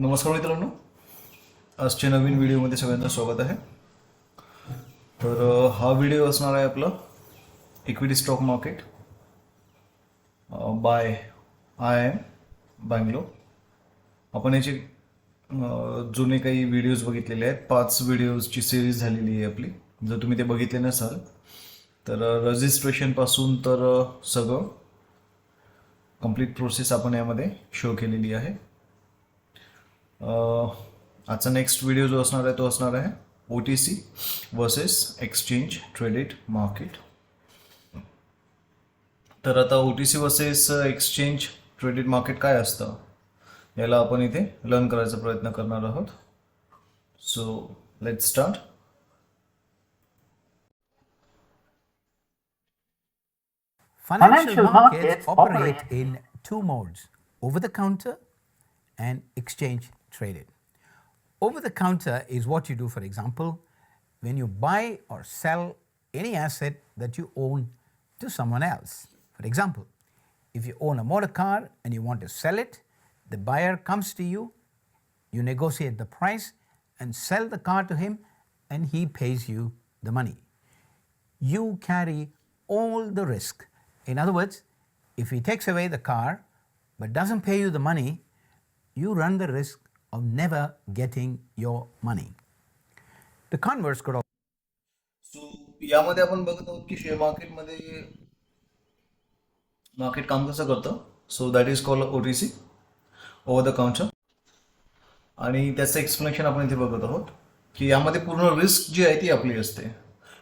नमस्कार मित्रांनो, आजच्या नवीन व्हिडिओमध्ये सगळ्यांचं स्वागत आहे. तर हा व्हिडिओ असणार आहे आपला equity stock market by IIM Bangalore. आपण याचे जुने काही व्हिडिओज बघितलेले आहेत. 5 व्हिडिओजची सिरीज झालेली आहे आपली. जर तुम्ही ते बघितले नसाल तर रजिस्ट्रेशनपासून तर सगळं कंप्लीट प्रोसेस आपण यामध्ये शो केलेली आहे. आजचा नेक्स्ट व्हिडिओ जो असणार आहे तो असणार आहे OTC versus exchange traded market. तर आता OTC versus exchange traded market काय असतं याला आपण इथे लर्न करायचा प्रयत्न करणार आहोत. So let's start. Financial markets operate in two modes, over the counter and exchange traded. Over the counter is what you do, for example, when you buy or sell any asset that you own to someone else. For example, if you own a motor car and you want to sell it, the buyer comes to you, you negotiate the price and sell the car to him, and he pays you the money. You carry all the risk. In other words, if he takes away the car but doesn't pay you the money, you run the risk of never getting your money. The converse could also. So यामध्ये आपण बघत आहोत की share मार्केटमध्ये market काम कसं करतं. So that is called OTC over the counter. आणि त्याचं एक्सप्लेनेशन आपण इथे बघत आहोत की यामध्ये पूर्ण रिस्क जी आहे ती आपली असते.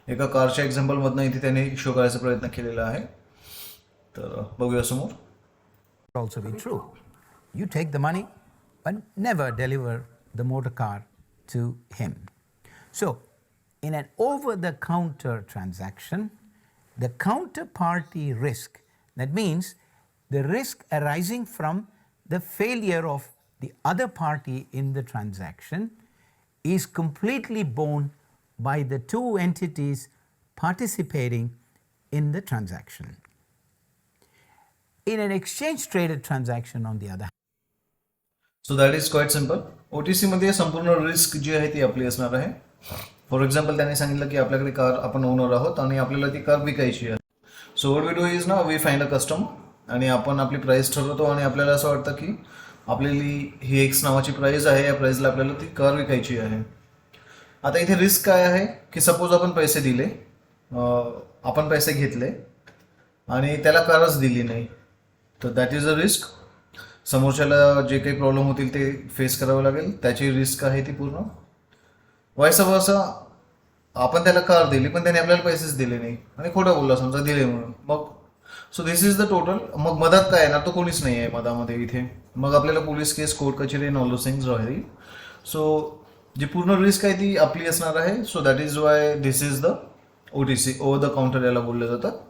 एका कारच्या एक्झाम्पलमधनं इथे त्याने शो करायचा प्रयत्न केलेला आहे. तर बघूया समोर. Also be true. You take the money but never deliver the motor car to him. So, in an over-the-counter transaction, the counterparty risk, that means the risk arising from the failure of the other party in the transaction, is completely borne by the two entities participating in the transaction. In an exchange traded transaction, on the other hand, so that is quite simple. OTC मध्ये संपूर्ण risk जी आहे ती आपली असणार आहे. For example त्याने सांगितलं की आपल्याकडे कार आपण ओनर आहोत आणि आपल्याला ती कार विकायची आहे. So what we do is ना, वी फाइंड अ कस्टमर आणि आपण आपली प्राईस ठरवतो आणि आपल्याला असं वाटतं की आपल्याली ही एक्स नावाची प्राईस आहे, या प्राईसला आपल्याला ती कार विकायची आहे. आता इथे रिस्क काय आहे की सपोज आपण पैसे दिले, आपण पैसे घेतले आणि त्याला कारच दिली नाही, तर दॅट इज अ रिस्क. समोरच्याला जे काही प्रॉब्लेम होतील ते फेस करावं लागेल, त्याची रिस्क आहे ती पूर्ण. व्हायस वर्सा, आपण त्याला कार दिली पण त्याने आपल्याला पैसेच दिले नाही आणि खोटं बोलला समजा दिले म्हणून. मग so this is the total. मग मधात काय येणार, तो कोणीच नाही आहे मधामध्ये इथे. मग आपल्याला पोलीस केस, कोर्ट कचेरी अँड ऑल दोज थिंग्स राहील. सो जी पूर्ण रिस्क आहे ती आपली असणार आहे. So that is why this is the OTC over the counter याला बोललं जातं.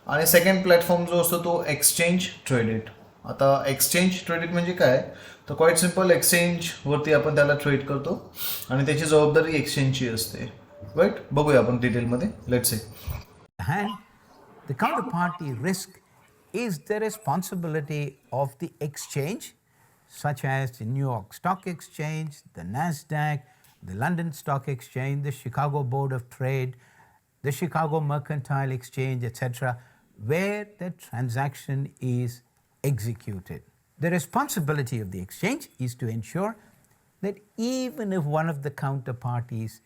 आणि सेकंड प्लॅटफॉर्म जो असतो तो एक्सचेंज ट्रेडेड. आता एक्सचेंज ट्रेडेड म्हणजे काय, तर क्वाईट सिम्पल. एक्सचेंजवरती आपण त्याला ट्रेड करतो आणि त्याची जबाबदारी एक्सचेंजची असते. राईट, बघूया आपण डिटेलमध्ये. Let's say. hand, the counterparty risk is the responsibility of the exchange, such as the New York Stock Exchange, the NASDAQ, the London Stock Exchange, the Chicago Board of Trade, the Chicago Mercantile Exchange, etc., where the transaction is executed. The responsibility of the exchange is to ensure that even if one of the counterparties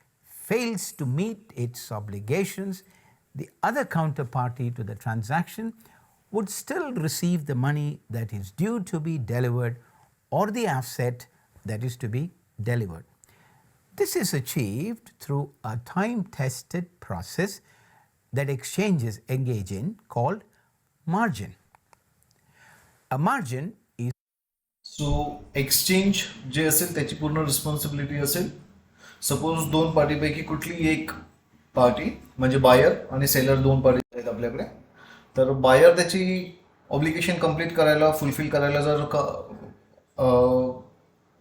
fails to meet its obligations, the other counterparty to the transaction would still receive the money that is due to be delivered or the asset that is to be delivered. This is achieved through a time-tested process that exchanges engage in called margin. A margin is. So exchange जे असेल त्याची पूर्ण responsibility असेल. Suppose दोन पार्टीपैकी कुठली एक party म्हणजे buyer आणि सेलर, दोन पार्टी आहेत आपल्याकडे. तर बायर त्याची ऑब्लिगेशन कंप्लीट करायला, फुलफिल करायला जर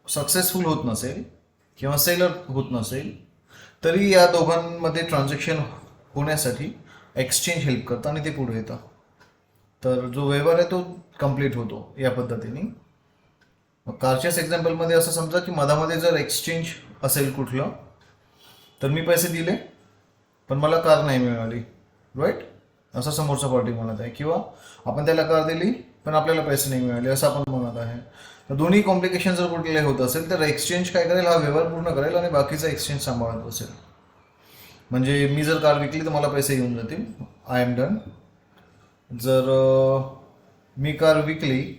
सक्सेसफुल होत नसेल किंवा सेलर होत नसेल, तरी या दोघांमध्ये ट्रान्झॅक्शन होण्यासाठी एक्सचेंज हेल्प करतं आणि ते पुढे येतं. तर जो व्यवहार आहे तो कंप्लीट होतो या पद्धतीने. कारच्याच एक्झाम्पलमध्ये असं समजा की मधामध्ये जर एक्सचेंज असेल कुठलं, तर मी पैसे दिले पण मला कार नाही मिळाली, राईट, असं समोरचा पार्टी म्हणत आहे. किंवा आपण त्याला कार दिली पण आपल्याला पैसे नाही मिळाले असं आपण म्हणत आहे. तर दोन्ही कॉम्प्लिकेशन जर कुठले होत असेल तर एक्सचेंज काय करेल, हा व्यवहार पूर्ण करेल आणि बाकीचा एक्सचेंज सांभाळत बसेल. म्हणजे मी जर कार विकली तर मला पैसे येऊन जातील, आय एम डन. जर मी कार विकली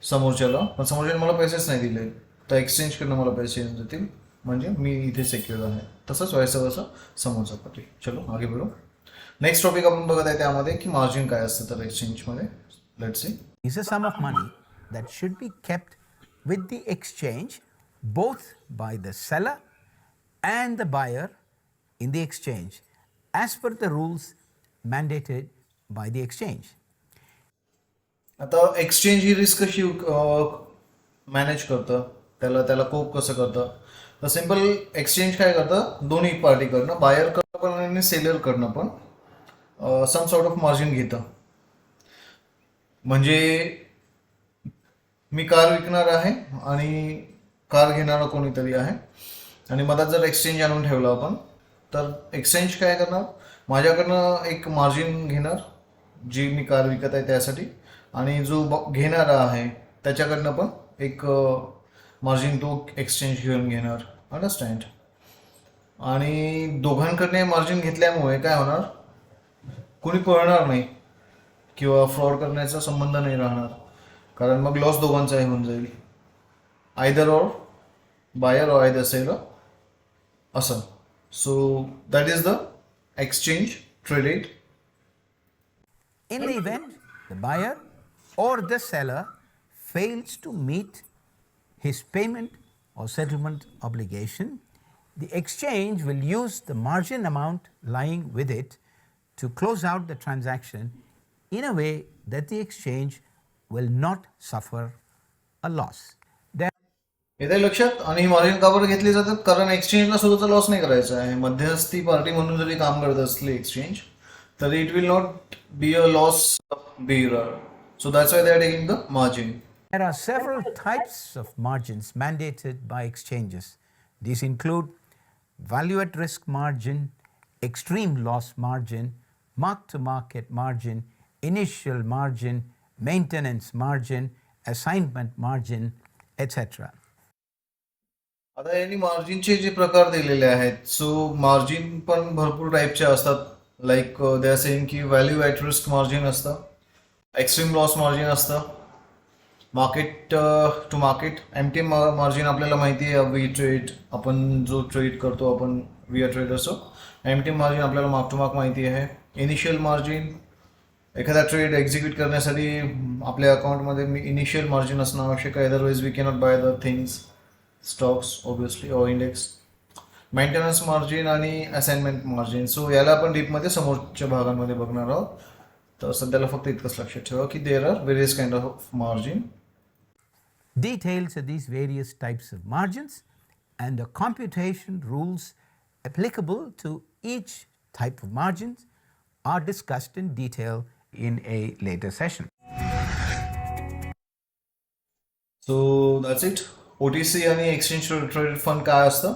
समोरच्याला पण समोरच्याने मला पैसेच नाही दिले तर एक्सचेंज करणं मला पैसे येऊन जातील, म्हणजे मी इथे सिक्युअर आहे. तसंच व्हायचं असं समोरचा पार्टी. चलो आगे बढो. नेक्स्ट टॉपिक आपण बघत आहे त्यामध्ये की मार्जिन काय असतं तर एक्सचेंजमध्ये. Let's see. Is a sum of money that should be kept with the exchange both by the seller and the buyer in the exchange as per the rules mandated by the exchange. आता exchange ही risk कशी manage करतं, त्याला कोप कसं करतं, तर simple exchange काय करतं, दोन्ही पार्टीकडनं, बायरकडनं पण आणि सेलरकडनं पण सम सॉर्ट ऑफ मार्जिन घेतं. म्हणजे मी कार विकणार आहे आणि कार घेणारा कोणीतरी आहे आणि मधात जर एक्सचेंज आणून ठेवलं आपण, तर एक्सचेंज काय करणार, माझ्याकडनं एक मार्जिन घेणार जी मी कार विकत आहे त्यासाठी, आणि जो घेणारा आहे त्याच्याकडनं पण एक मार्जिन तो एक्सचेंज घेऊन घेणार. अंडरस्टँड. आणि दोघांकडने मार्जिन घेतल्यामुळे काय होणार, कोणी पळणार नाही किंवा फ्रॉड करण्याचा संबंध नाही राहणार, कारण मग लॉस दोघांचाही होऊन जाईल. Either or buyer or either seller असं. So that is the exchange traded. In the event the buyer or the seller fails to meet his payment or settlement obligation, the exchange will use the margin amount lying with it to close out the transaction in a way that the exchange will not suffer a loss. येते लक्षात. आणि ही margin का बरं घेतली जातात, कारण एक्सचेंजला स्वतःचा loss नाही करायचा आहे. मध्यस्थी पार्टी म्हणून जरी काम करत असली एक्सचेंज, तर it will not be a loss bearer. So that's why they are taking the margin. There are several types of margins mandated by exchanges. These include value at risk margin, extreme loss margin, mark to market margin, initial margin, maintenance margin, assignment margin, etc. आता यांनी मार्जिनचे जे प्रकार दिलेले आहेत, so margin पण भरपूर टाईपचे असतात. लाईक दे आर सेइंग की व्हॅल्यू ॲट रिस्क मार्जिन असतं, एक्स्ट्रीम लॉस मार्जिन असतं, market to market, MT margin आपल्याला माहिती आहे, वी ट्रेड, आपण जो ट्रेड करतो आपण वी आर ट्रेड असो, एमटी मार्जिन आपल्याला मार्क टू मार्क माहिती आहे. इनिशियल मार्जिन, एखादा ट्रेड एक्झिक्यूट करण्यासाठी आपल्या अकाउंटमध्ये इनिशियल मार्जिन असणं आवश्यक आहे, otherwise we cannot buy the things, stocks obviously or index. Maintenance margin आणि असाइनमेंट मार्जिन. सो याला आपण डीपमध्ये समोरच्या भागांमध्ये बघणार आहोत. तर सध्याला फक्त इतकंच लक्षात ठेवा की there are various kind of margin. Details of these various types of margins and the computation rules applicable to each type of margins are discussed in detail in a later session. So that's it. OTC आणि exchange traded fund काय असतं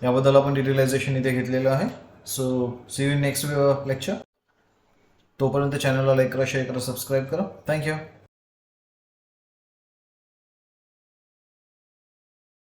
याबद्दल आपण डिटेलायझेशन इथे घेतलेलं आहे. So see you in next lecture. तोपर्यंत चॅनलला लाईक करा, शेअर करा, सबस्क्राईब करा. थँक्यू.